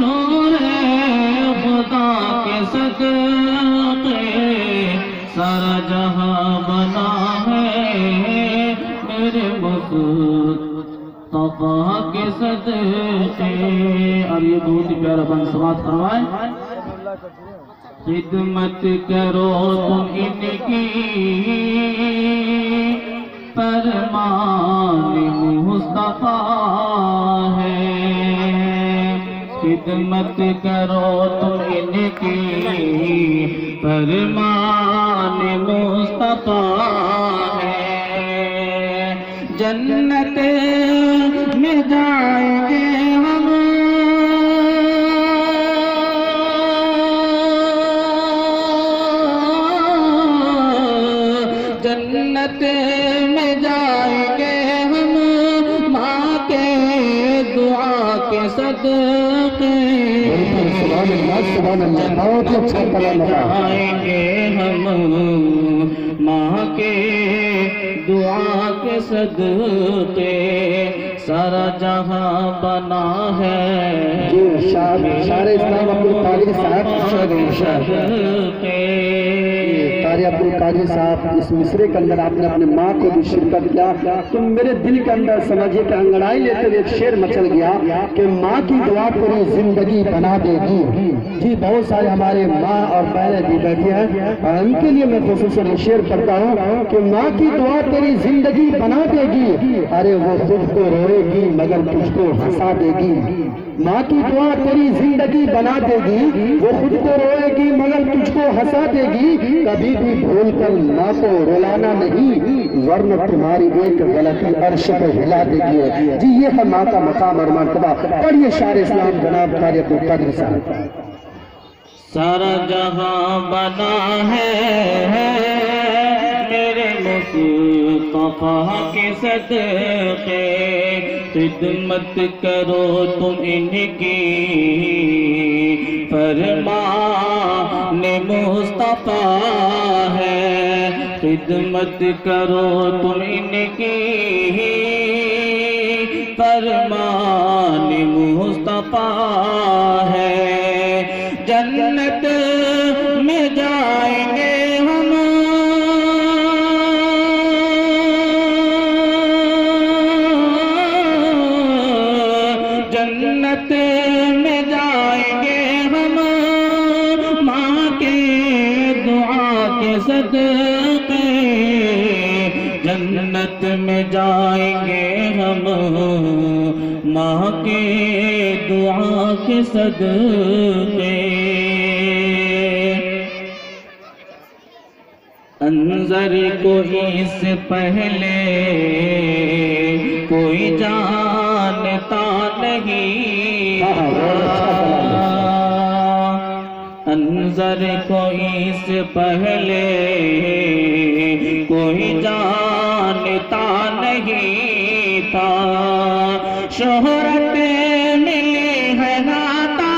نور خدا کے صدقے سارا جہاں بنا ہے میرے مصطفیٰ کے صدقے. اور یہ بہت ہی پیارا بند سماعت فرمائیں. خدمت کرو تم ان کی فرمان مصطفیٰ ہے. خدمت کرو تم ان کی فرمان مصطفیٰ ہے. جنت میں جائیں گے ہم جنت میں جائیں گے ہم ماں کے دعا کے صدقے. جائیں گے ہم ماں کے دعا کے صدقے سارا جہاں بنا ہے. شاعر اسلام عبدالقادر صاحب قاری عبدالقادر صاحب اس مصرے کے اندر آپ نے اپنے ماں کو بھی شرکت کیا. تو میرے دل کے اندر سمجھے کہ انگڑائی لیتے ہوئے ایک شعر مچل گیا کہ ماں کی دعا پوری زندگی بنا دے گی. جی بہت سارے ہمارے ماں اور بہنیں بھی بیٹھے ہیں اور ان کے لیے میں خصوصاً شعر پڑھتا ہوں کہ ماں کی دعا تیری زندگی بنا دے گی. ارے وہ خود کو روئے گی مگر تجھ کو ہنسا دے گی. ماں کی دعا تیری زندگی بنا دے گی. وہ خود کو روئے گی مگر تجھ کو ہنسا دے گی. کبھی بھی بھول کر ماں کو رلانا نہیں ورنہ تمہاری ایک غلطی عرش پہ ہلا دے گی. جی یہ ہے ماں کا مقام اور مرتبہ. پڑھیے شاعر اسلام جناب قاری عبدالقادر صاحب. سارا جہاں بنا ہے میرے مصطفیٰ کے صدقے. خدمت کرو تم ان کی فرمان مصطفیٰ ہے. خدمت کرو تم ان کی فرمان مصطفیٰ ہے. جنت میں جائیں گے ہم جنت میں جائیں گے ہم ماں کے دعا کے صدقے. جنت میں جائیں گے ہم ماں کے دعا کے صدقے. انظر کوئی سے پہلے کوئی جانتا نہیں. انظر کوئی سے پہلے کوئی جانتا نہیں تھا. شہرت ملی ہے ناتا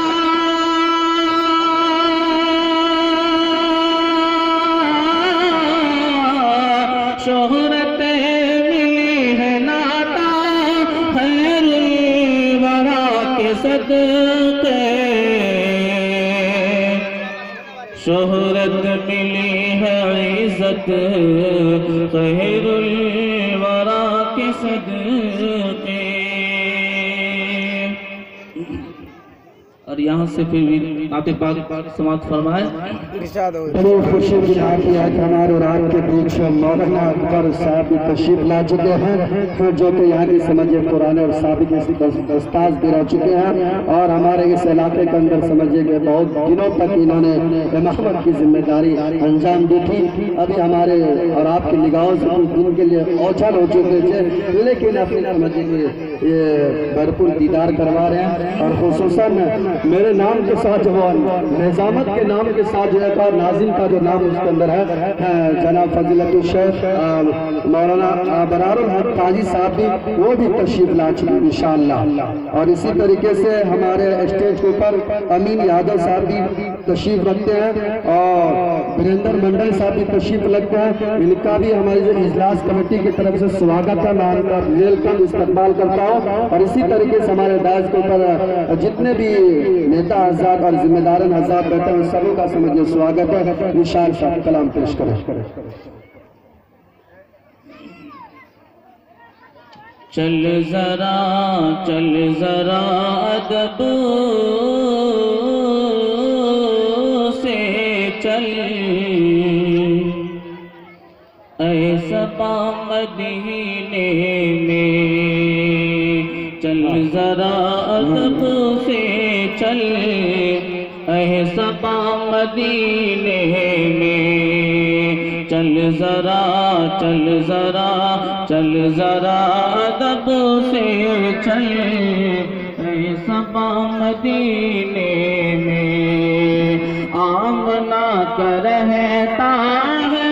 شہرت ملی ہے ناتا خیر الورا کے صدقے. شہرت ملی ہے عزت خیر الورا کے صدقے. اور یہاں سے پھر بھی آپ پاک سماعت فرمائے. بڑی خوشی کی بات یہ ہے کہ ہمارے رات کے بیچ مولانا اکبر صاحب بھی تشریف لا چکے ہیں جو کہ یہاں کی سمجھے قرآن اور سابق استاذ بھی رہ چکے ہیں اور ہمارے اس علاقے کے اندر سمجھے کہ بہت دنوں تک انہوں نے امامت کی ذمہ داری انجام دی تھی. ابھی ہمارے اور آپ کی نگاہوں سے کچھ دن کے لیے اوچھل ہو چکے تھے لیکن اپنے سمجھے کہ یہ بھرپور دیدار کروا رہے ہیں. اور خصوصاً میرے نام کے ساتھ جو نظامت کے نام کے ساتھ جو ہے ناظم کا جو نام اس کے اندر ہے جناب فضیلت الشیخ مولانا برار الحق قاضی صاحب بھی وہ بھی تشریف لا چکے انشاءاللہ. اور اسی طریقے سے ہمارے اسٹیج کے اوپر امین یادو صاحب بھی تشریف رکھتے ہیں اور بریندر منڈل صاحب بھی تشریف رکھتے ہیں. ان کا بھی ہماری جو اجلاس کمیٹی کی طرف سے سواگت ہے میں ان کا ویلکم استقبال کرتا ہوں. اور اسی طریقے سے ہمارے دائز کے اوپر جتنے بھی نیتا آزاد اور ذمہ داران آزاد بیٹھے ہیں، سبوں کا سمجھے سواگت ہے. نشان صاحب کلام پیش کریں. چل ذرا ادب سے چل، اے صبا مدینے میں. چل ذرا ادب سے چل، اے صبا مدینے میں. چل ذرا ادب سے چل، اے صبا مدینے میں. آمنہ کا رہتا ہے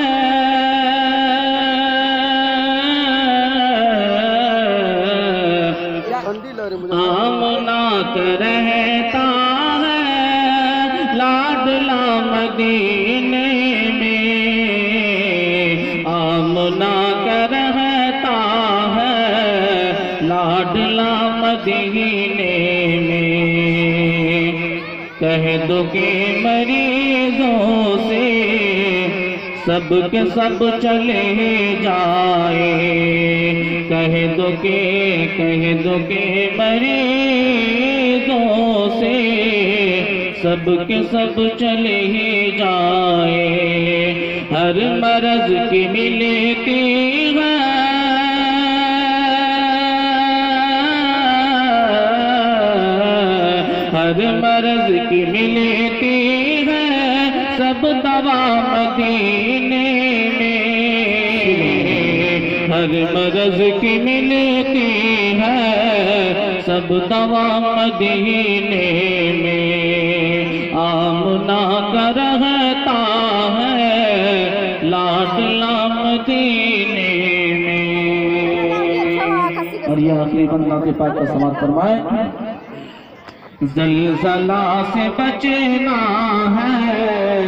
آمنہ کا رہتا ہے لاڈلا مدینے میں. آمنہ کا رہتا ہے لاڈلا مدینے میں. کہہ دو کہ مریضوں سے سب کے سب چلے جائے. کہہ دو کہ مریضوں سے سب کے سب چلے جائے. ہر مرض کی ملتی ہے ہر مرض کی ملتی ہے سب دوا مدینے میں. ہر مرض کی ملتی ہے سب دوا مدینے میں. آمنہ کا رہتا ہے لاڈلا مدینے میں. اور یہ آخری بندہ کے پاک کا سماعت فرمائے. زلزلہ سے بچنا ہے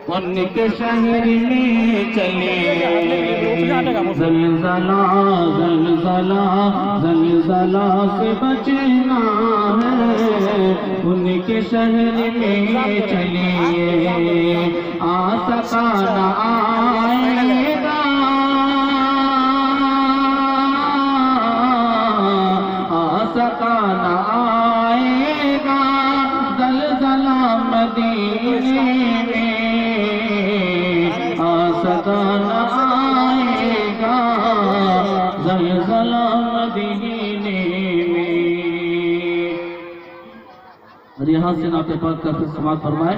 ان کے شہر میں چلے. زلزلہ سے بچنا ہے ان کے شہر میں چلے. آسکا نہ آئے گا آسکا نہ آئے گا زلزلہ مدینے میں. آسکا نہ آئے گا زلزلہ مدینے میں. اور یہاں سے نعت پاک کا پھر سماعت فرمائے.